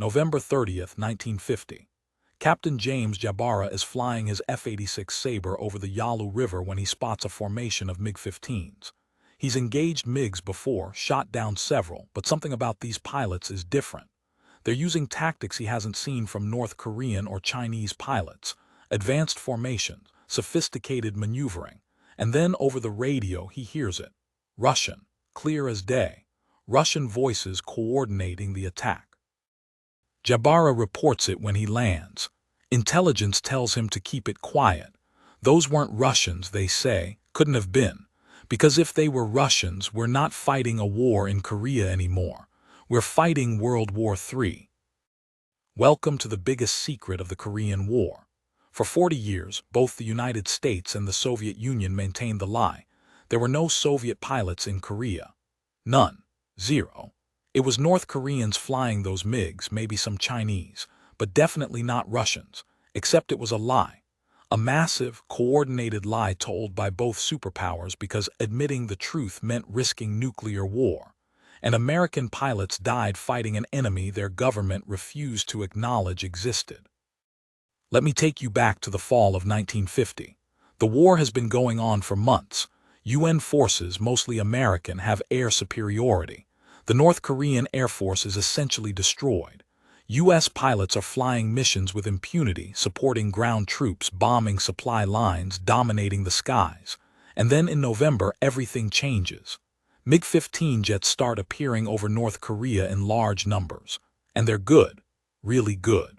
November 30th, 1950. Captain James Jabara is flying his F-86 Sabre over the Yalu River when he spots a formation of MiG-15s. He's engaged MiGs before, shot down several, but something about these pilots is different. They're using tactics he hasn't seen from North Korean or Chinese pilots, advanced formations, sophisticated maneuvering, and then over the radio he hears it. Russian, clear as day. Russian voices coordinating the attack. Jabara reports it when he lands. Intelligence tells him to keep it quiet. Those weren't Russians, they say, couldn't have been. Because if they were Russians, we're not fighting a war in Korea anymore. We're fighting World War III. Welcome to the biggest secret of the Korean War. For 40 years, both the United States and the Soviet Union maintained the lie. There were no Soviet pilots in Korea. None. Zero. It was North Koreans flying those MiGs, maybe some Chinese, but definitely not Russians, except it was a lie. A massive, coordinated lie told by both superpowers because admitting the truth meant risking nuclear war. And American pilots died fighting an enemy their government refused to acknowledge existed. Let me take you back to the fall of 1950. The war has been going on for months. UN forces, mostly American, have air superiority. The North Korean Air Force is essentially destroyed. U.S. pilots are flying missions with impunity, supporting ground troops, bombing supply lines, dominating the skies. And then in November, everything changes. MiG-15 jets start appearing over North Korea in large numbers. And they're good. Really good.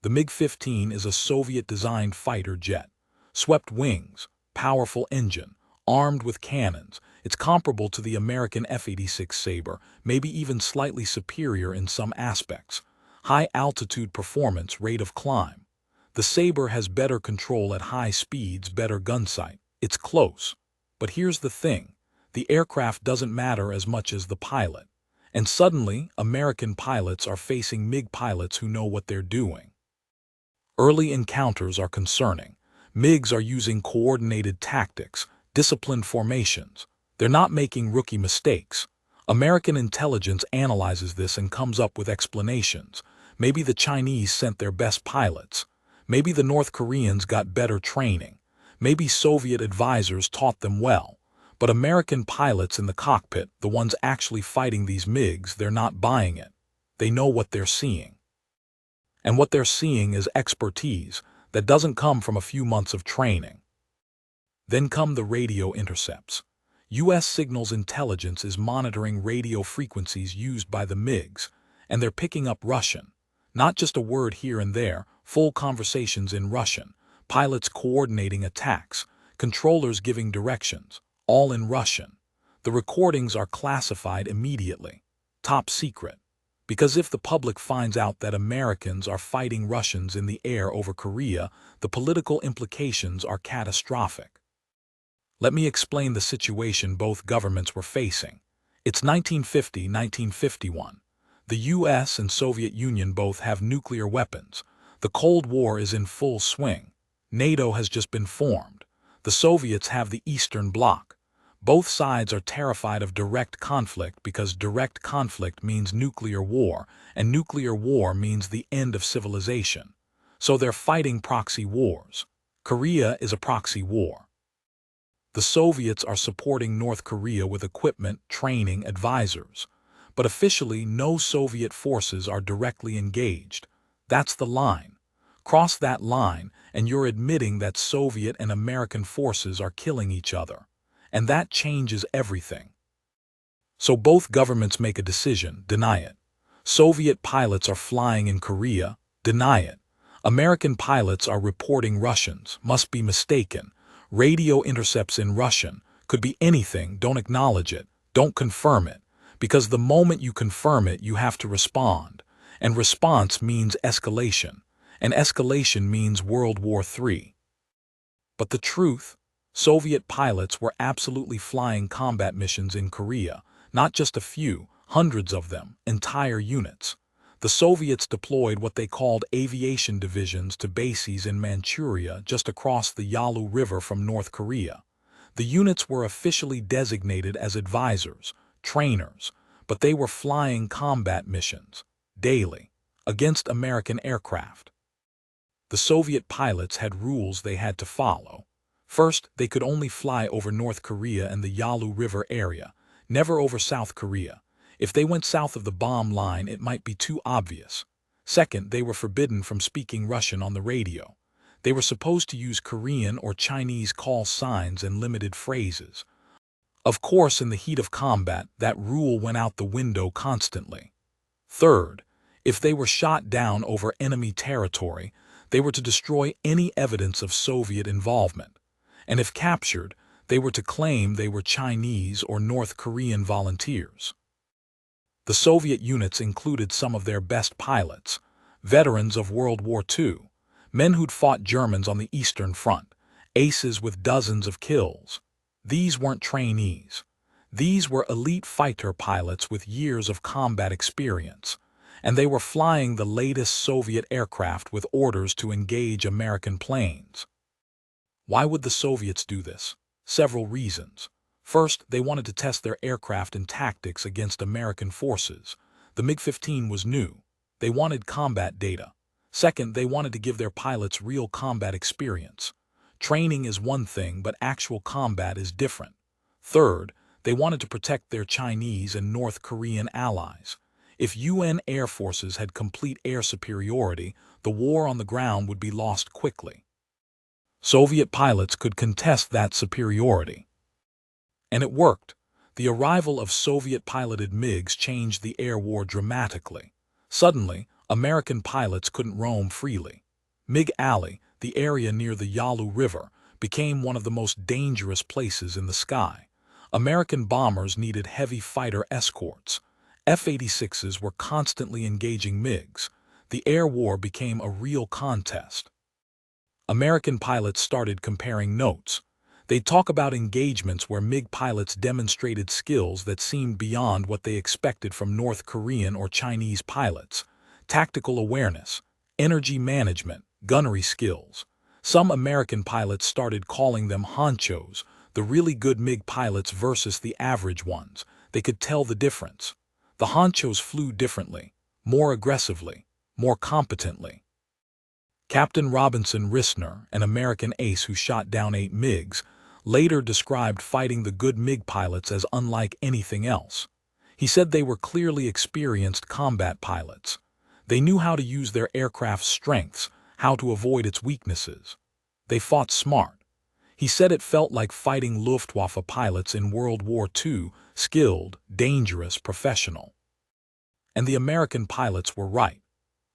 The MiG-15 is a Soviet-designed fighter jet. Swept wings, powerful engine, armed with cannons. It's comparable to the American F-86 Sabre, maybe even slightly superior in some aspects. High-altitude performance, rate of climb. The Sabre has better control at high speeds, better gunsight. It's close. But here's the thing. The aircraft doesn't matter as much as the pilot. And suddenly, American pilots are facing MiG pilots who know what they're doing. Early encounters are concerning. MiGs are using coordinated tactics, disciplined formations. They're not making rookie mistakes. American intelligence analyzes this and comes up with explanations. Maybe the Chinese sent their best pilots. Maybe the North Koreans got better training. Maybe Soviet advisors taught them well. But American pilots in the cockpit, the ones actually fighting these MiGs, they're not buying it. They know what they're seeing. And what they're seeing is expertise that doesn't come from a few months of training. Then come the radio intercepts. U.S. signals intelligence is monitoring radio frequencies used by the MiGs, and they're picking up Russian. Not just a word here and there, full conversations in Russian, pilots coordinating attacks, controllers giving directions, all in Russian. The recordings are classified immediately. Top secret. Because if the public finds out that Americans are fighting Russians in the air over Korea, the political implications are catastrophic. Let me explain the situation both governments were facing. It's 1950-1951. The US and Soviet Union both have nuclear weapons. The Cold War is in full swing. NATO has just been formed. The Soviets have the Eastern Bloc. Both sides are terrified of direct conflict because direct conflict means nuclear war, and nuclear war means the end of civilization. So they're fighting proxy wars. Korea is a proxy war. The Soviets are supporting North Korea with equipment, training, advisors. But officially, no Soviet forces are directly engaged. That's the line. Cross that line, and you're admitting that Soviet and American forces are killing each other. And that changes everything. So both governments make a decision, deny it. Soviet pilots are flying in Korea, deny it. American pilots are reporting Russians, must be mistaken. Radio intercepts in Russian, could be anything, don't acknowledge it, don't confirm it, because the moment you confirm it, you have to respond, and response means escalation, and escalation means World War III. But the truth, Soviet pilots were absolutely flying combat missions in Korea, not just a few, hundreds of them, entire units. The Soviets deployed what they called aviation divisions to bases in Manchuria just across the Yalu River from North Korea. The units were officially designated as advisors, trainers, but they were flying combat missions, daily. against American aircraft. The Soviet pilots had rules they had to follow. First, they could only fly over North Korea and the Yalu River area, never over South Korea. If they went south of the bomb line, it might be too obvious. Second, they were forbidden from speaking Russian on the radio. They were supposed to use Korean or Chinese call signs and limited phrases. Of course, in the heat of combat, that rule went out the window constantly. Third, if they were shot down over enemy territory, they were to destroy any evidence of Soviet involvement. And if captured, they were to claim they were Chinese or North Korean volunteers. The Soviet units included some of their best pilots, veterans of World War II, men who'd fought Germans on the Eastern Front, aces with dozens of kills. These weren't trainees. These were elite fighter pilots with years of combat experience, and they were flying the latest Soviet aircraft with orders to engage American planes. Why would the Soviets do this? Several reasons. First, they wanted to test their aircraft and tactics against American forces. The MiG-15 was new. They wanted combat data. Second, they wanted to give their pilots real combat experience. Training is one thing, but actual combat is different. Third, they wanted to protect their Chinese and North Korean allies. If UN air forces had complete air superiority, the war on the ground would be lost quickly. Soviet pilots could contest that superiority. And it worked. The arrival of Soviet-piloted MiGs changed the air war dramatically. Suddenly, American pilots couldn't roam freely. MiG Alley, the area near the Yalu River, became one of the most dangerous places in the sky. American bombers needed heavy fighter escorts. F-86s were constantly engaging MiGs. The air war became a real contest. American pilots started comparing notes. They'd talk about engagements where MiG pilots demonstrated skills that seemed beyond what they expected from North Korean or Chinese pilots. Tactical awareness, energy management, gunnery skills. Some American pilots started calling them honchos, the really good MiG pilots versus the average ones. They could tell the difference. The honchos flew differently, more aggressively, more competently. Captain Robinson Rissner, an American ace who shot down 8 MiGs, later described fighting the good MiG pilots as unlike anything else. He said they were clearly experienced combat pilots. They knew how to use their aircraft's strengths, how to avoid its weaknesses. They fought smart. He said it felt like fighting Luftwaffe pilots in World War II, skilled, dangerous, professional. And the American pilots were right.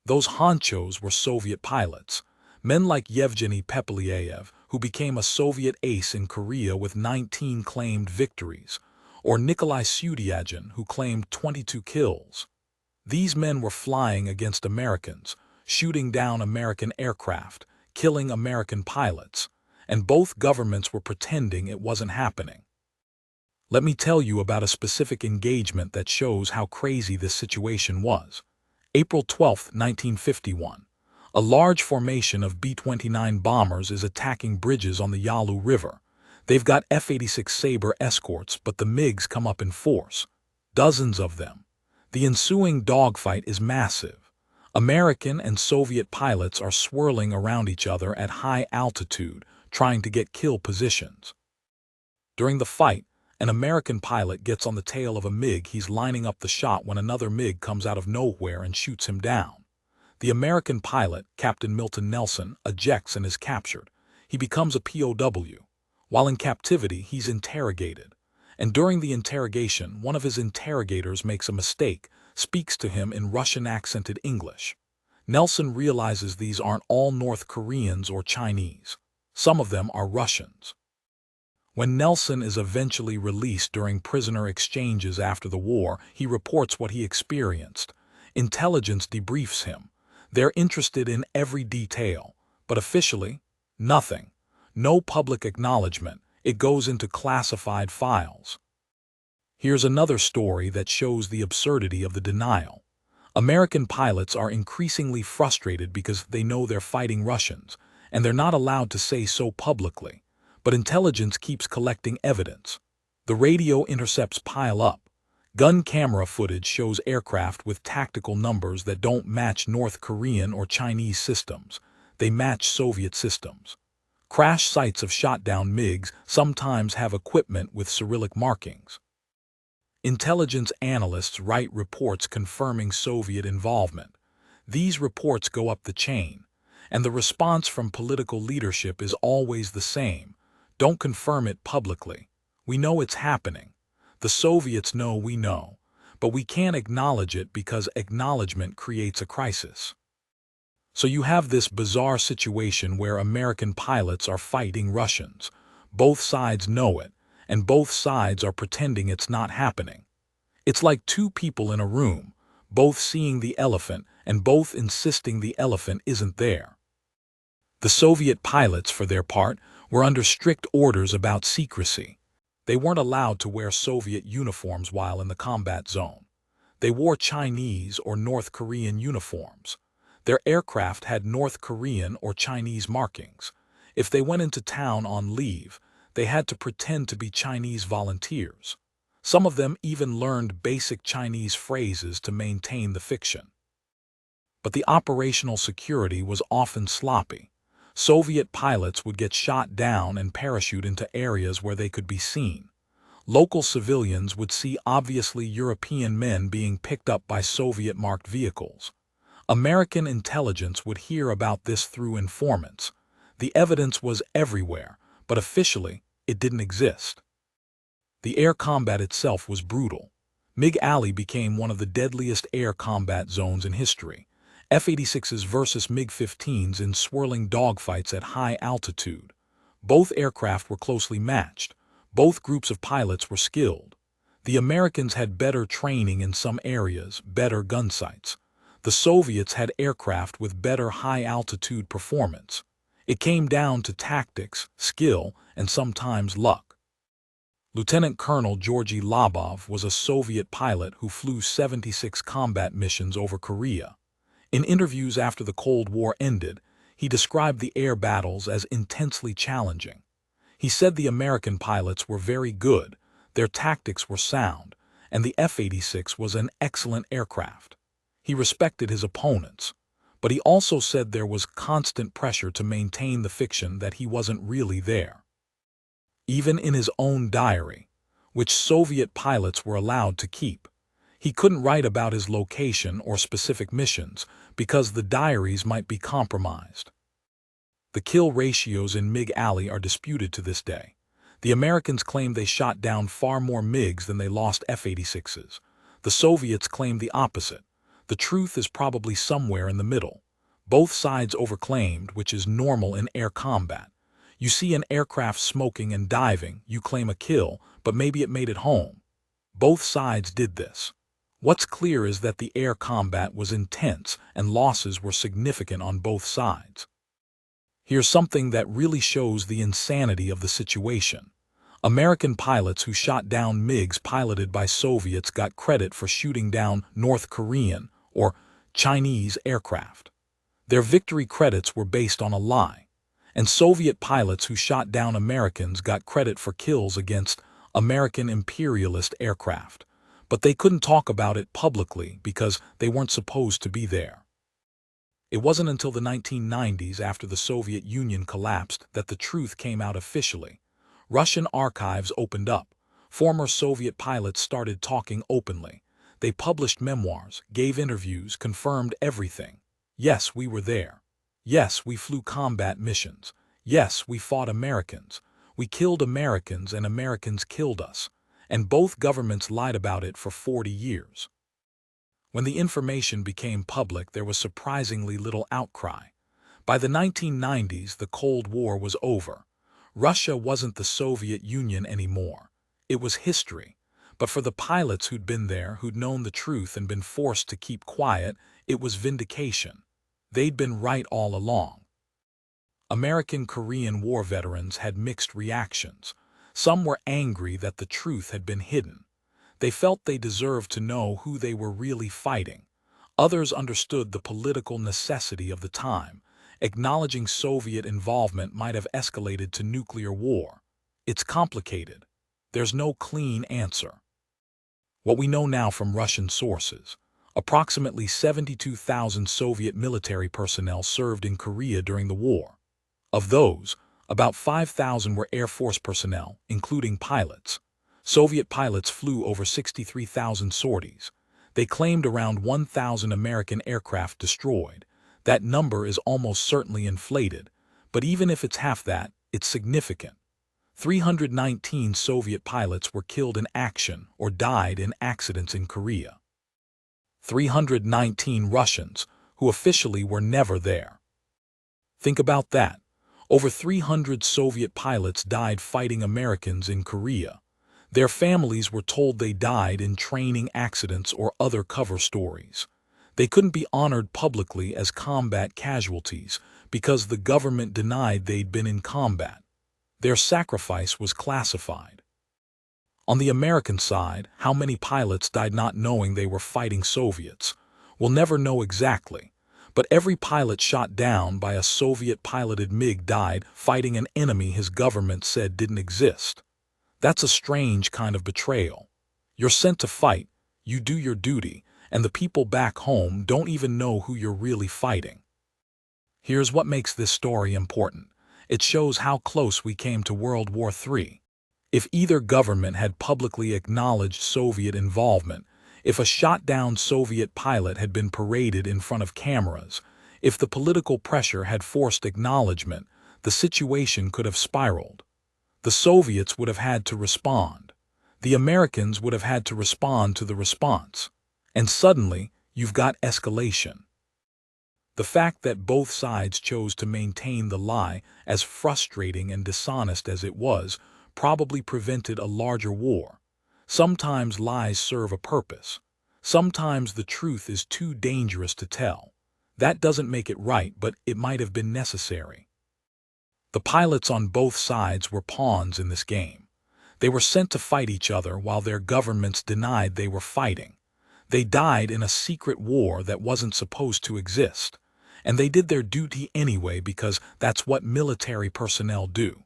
Those honchos were Soviet pilots, men like Yevgeny Pepelyev, who became a Soviet ace in Korea with 19 claimed victories, or Nikolai Sudyagin, who claimed 22 kills. These men were flying against Americans, shooting down American aircraft, killing American pilots, and both governments were pretending it wasn't happening. Let me tell you about a specific engagement that shows how crazy this situation was. April 12, 1951. A large formation of B-29 bombers is attacking bridges on the Yalu River. They've got F-86 Sabre escorts, but the MiGs come up in force. Dozens of them. The ensuing dogfight is massive. American and Soviet pilots are swirling around each other at high altitude, trying to get kill positions. During the fight, an American pilot gets on the tail of a MiG he's lining up the shot when another MiG comes out of nowhere and shoots him down. The American pilot, Captain Milton Nelson, ejects and is captured. He becomes a POW. While in captivity, he's interrogated. And during the interrogation, one of his interrogators makes a mistake, speaks to him in Russian-accented English. Nelson realizes these aren't all North Koreans or Chinese. Some of them are Russians. When Nelson is eventually released during prisoner exchanges after the war, he reports what he experienced. Intelligence debriefs him. They're interested in every detail, but officially, nothing. No public acknowledgement. It goes into classified files. Here's another story that shows the absurdity of the denial. American pilots are increasingly frustrated because they know they're fighting Russians, and they're not allowed to say so publicly. But intelligence keeps collecting evidence. The radio intercepts pile up. Gun camera footage shows aircraft with tactical numbers that don't match North Korean or Chinese systems. They match Soviet systems. Crash sites of shot-down MiGs sometimes have equipment with Cyrillic markings. Intelligence analysts write reports confirming Soviet involvement. These reports go up the chain, and the response from political leadership is always the same. Don't confirm it publicly. We know it's happening. The Soviets know we know, but we can't acknowledge it because acknowledgement creates a crisis. So you have this bizarre situation where American pilots are fighting Russians. Both sides know it, and both sides are pretending it's not happening. It's like two people in a room, both seeing the elephant and both insisting the elephant isn't there. The Soviet pilots, for their part, were under strict orders about secrecy. They weren't allowed to wear Soviet uniforms while in the combat zone. They wore Chinese or North Korean uniforms. Their aircraft had North Korean or Chinese markings. If they went into town on leave, they had to pretend to be Chinese volunteers. Some of them even learned basic Chinese phrases to maintain the fiction. But the operational security was often sloppy. Soviet pilots would get shot down and parachute into areas where they could be seen. Local civilians would see obviously European men being picked up by Soviet-marked vehicles. American intelligence would hear about this through informants. The evidence was everywhere, but officially, it didn't exist. The air combat itself was brutal. MiG Alley became one of the deadliest air combat zones in history. F-86s versus MiG-15s in swirling dogfights at high altitude. Both aircraft were closely matched. Both groups of pilots were skilled. The Americans had better training in some areas, better gun sights. The Soviets had aircraft with better high-altitude performance. It came down to tactics, skill, and sometimes luck. Lieutenant Colonel Georgy Labov was a Soviet pilot who flew 76 combat missions over Korea. In interviews after the Cold War ended, he described the air battles as intensely challenging. He said the American pilots were very good, their tactics were sound, and the F-86 was an excellent aircraft. He respected his opponents, but he also said there was constant pressure to maintain the fiction that he wasn't really there. Even in his own diary, which Soviet pilots were allowed to keep, he couldn't write about his location or specific missions because the diaries might be compromised. The kill ratios in MiG Alley are disputed to this day. The Americans claim they shot down far more MiGs than they lost F-86s. The Soviets claim the opposite. The truth is probably somewhere in the middle. Both sides overclaimed, which is normal in air combat. You see an aircraft smoking and diving, you claim a kill, but maybe it made it home. Both sides did this. What's clear is that the air combat was intense and losses were significant on both sides. Here's something that really shows the insanity of the situation. American pilots who shot down MiGs piloted by Soviets got credit for shooting down North Korean or Chinese aircraft. Their victory credits were based on a lie, and Soviet pilots who shot down Americans got credit for kills against American imperialist aircraft, but they couldn't talk about it publicly because they weren't supposed to be there. It wasn't until the 1990s, after the Soviet Union collapsed, that the truth came out officially. Russian archives opened up. Former Soviet pilots started talking openly. They published memoirs, gave interviews, confirmed everything. Yes, we were there. Yes, we flew combat missions. Yes, we fought Americans. We killed Americans and Americans killed us. And both governments lied about it for 40 years. When the information became public, there was surprisingly little outcry. By the 1990s, the Cold War was over. Russia wasn't the Soviet Union anymore. It was history. But for the pilots who'd been there, who'd known the truth and been forced to keep quiet, it was vindication. They'd been right all along. American Korean War veterans had mixed reactions. Some were angry that the truth had been hidden. They felt they deserved to know who they were really fighting. Others understood the political necessity of the time. Acknowledging Soviet involvement might have escalated to nuclear war. It's complicated. There's no clean answer. What we know now from Russian sources, approximately 72,000 Soviet military personnel served in Korea during the war. Of those, about 5,000 were Air Force personnel, including pilots. Soviet pilots flew over 63,000 sorties. They claimed around 1,000 American aircraft destroyed. That number is almost certainly inflated, but even if it's half that, it's significant. 319 Soviet pilots were killed in action or died in accidents in Korea. 319 Russians, who officially were never there. Think about that. Over 300 Soviet pilots died fighting Americans in Korea. Their families were told they died in training accidents or other cover stories. They couldn't be honored publicly as combat casualties because the government denied they'd been in combat. Their sacrifice was classified. On the American side, how many pilots died not knowing they were fighting Soviets? We'll never know exactly, but every pilot shot down by a Soviet-piloted MiG died fighting an enemy his government said didn't exist. That's a strange kind of betrayal. You're sent to fight, you do your duty, and the people back home don't even know who you're really fighting. Here's what makes this story important. It shows how close we came to World War III. If either government had publicly acknowledged Soviet involvement, if a shot-down Soviet pilot had been paraded in front of cameras, if the political pressure had forced acknowledgement, the situation could have spiraled. The Soviets would have had to respond. The Americans would have had to respond to the response. And suddenly, you've got escalation. The fact that both sides chose to maintain the lie, as frustrating and dishonest as it was, probably prevented a larger war. Sometimes lies serve a purpose. Sometimes the truth is too dangerous to tell. That doesn't make it right, but it might have been necessary. The pilots on both sides were pawns in this game. They were sent to fight each other while their governments denied they were fighting. They died in a secret war that wasn't supposed to exist. And they did their duty anyway because that's what military personnel do.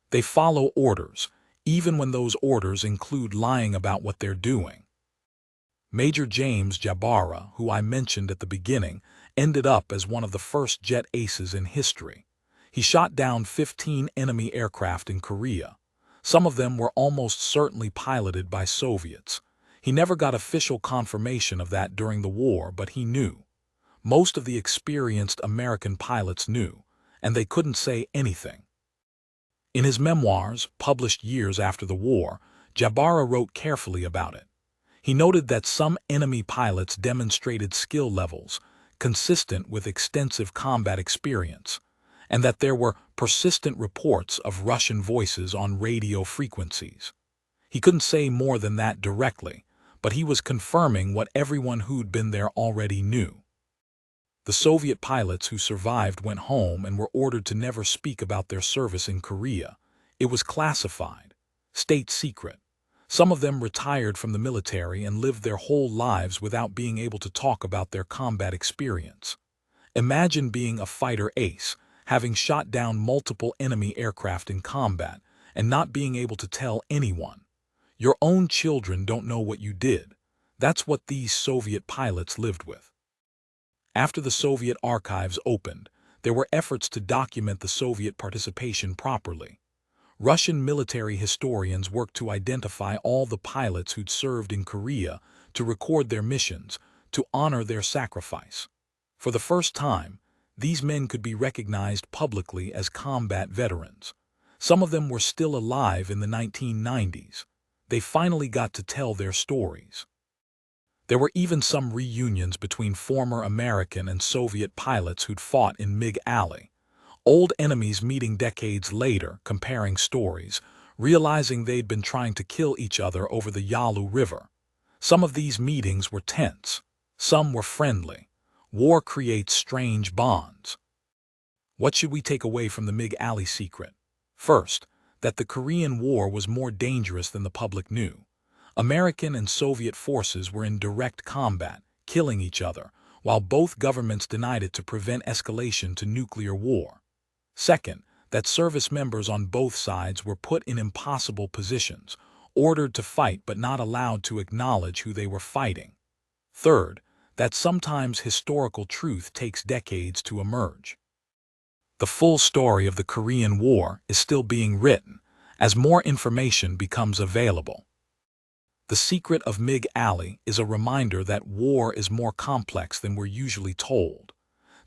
They follow orders, even when those orders include lying about what they're doing. Major James Jabara, who I mentioned at the beginning, ended up as one of the first jet aces in history. He shot down 15 enemy aircraft in Korea. Some of them were almost certainly piloted by Soviets. He never got official confirmation of that during the war, but he knew. Most of the experienced American pilots knew, and they couldn't say anything. In his memoirs, published years after the war, Jabara wrote carefully about it. He noted that some enemy pilots demonstrated skill levels consistent with extensive combat experience, and that there were persistent reports of Russian voices on radio frequencies. He couldn't say more than that directly, but he was confirming what everyone who'd been there already knew. The Soviet pilots who survived went home and were ordered to never speak about their service in Korea. It was classified, state secret. Some of them retired from the military and lived their whole lives without being able to talk about their combat experience. Imagine being a fighter ace, having shot down multiple enemy aircraft in combat, and not being able to tell anyone. Your own children don't know what you did. That's what these Soviet pilots lived with. After the Soviet archives opened, there were efforts to document the Soviet participation properly. Russian military historians worked to identify all the pilots who'd served in Korea, to record their missions, to honor their sacrifice. For the first time, these men could be recognized publicly as combat veterans. Some of them were still alive in the 1990s. They finally got to tell their stories. There were even some reunions between former American and Soviet pilots who'd fought in MiG Alley. Old enemies meeting decades later, comparing stories, realizing they'd been trying to kill each other over the Yalu River. Some of these meetings were tense. Some were friendly. War creates strange bonds. What should we take away from the MiG Alley secret? First, that the Korean War was more dangerous than the public knew. American and Soviet forces were in direct combat, killing each other, while both governments denied it to prevent escalation to nuclear war. Second, that service members on both sides were put in impossible positions. ordered to fight but not allowed to acknowledge who they were fighting. Third, that sometimes historical truth takes decades to emerge. The full story of the Korean War is still being written as more information becomes available. The Secret of MiG Alley is a reminder that war is more complex than we're usually told.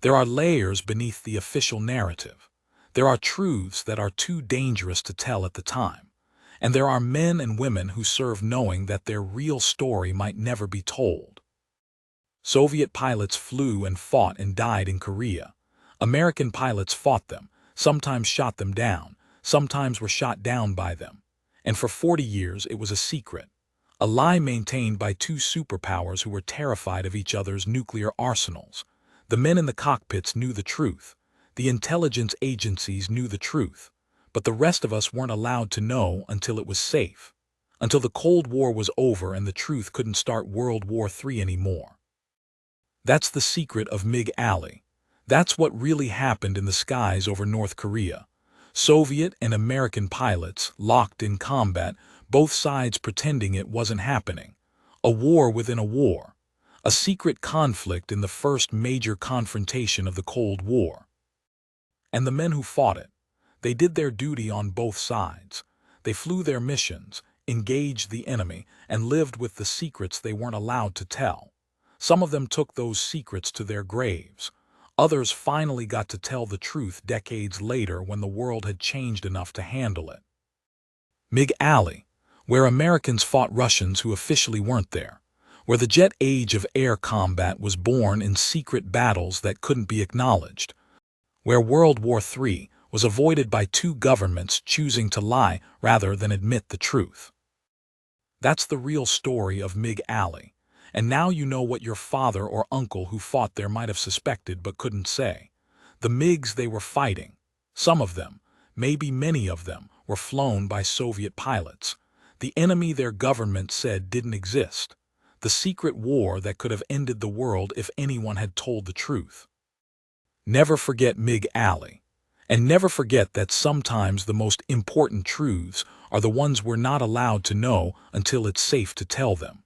There are layers beneath the official narrative. There are truths that are too dangerous to tell at the time. And there are men and women who serve knowing that their real story might never be told. Soviet pilots flew and fought and died in Korea. American pilots fought them, sometimes shot them down, sometimes were shot down by them. And for 40 years it was a secret, a lie maintained by two superpowers who were terrified of each other's nuclear arsenals. The men in the cockpits knew the truth. The intelligence agencies knew the truth. But the rest of us weren't allowed to know until it was safe, until the Cold War was over and the truth couldn't start World War III anymore. That's the secret of MiG Alley. That's what really happened in the skies over North Korea. Soviet and American pilots locked in combat, both sides pretending it wasn't happening. A war within a war. A secret conflict in the first major confrontation of the Cold War. And the men who fought it, they did their duty on both sides. They flew their missions, engaged the enemy, and lived with the secrets they weren't allowed to tell. Some of them took those secrets to their graves. Others finally got to tell the truth decades later when the world had changed enough to handle it. MiG Alley, where Americans fought Russians who officially weren't there, where the jet age of air combat was born in secret battles that couldn't be acknowledged, where World War III was avoided by two governments choosing to lie rather than admit the truth. That's the real story of MiG Alley. And now you know what your father or uncle who fought there might have suspected but couldn't say. The MiGs they were fighting, some of them, maybe many of them, were flown by Soviet pilots. The enemy their government said didn't exist. The secret war that could have ended the world if anyone had told the truth. Never forget MiG Alley. And never forget that sometimes the most important truths are the ones we're not allowed to know until it's safe to tell them.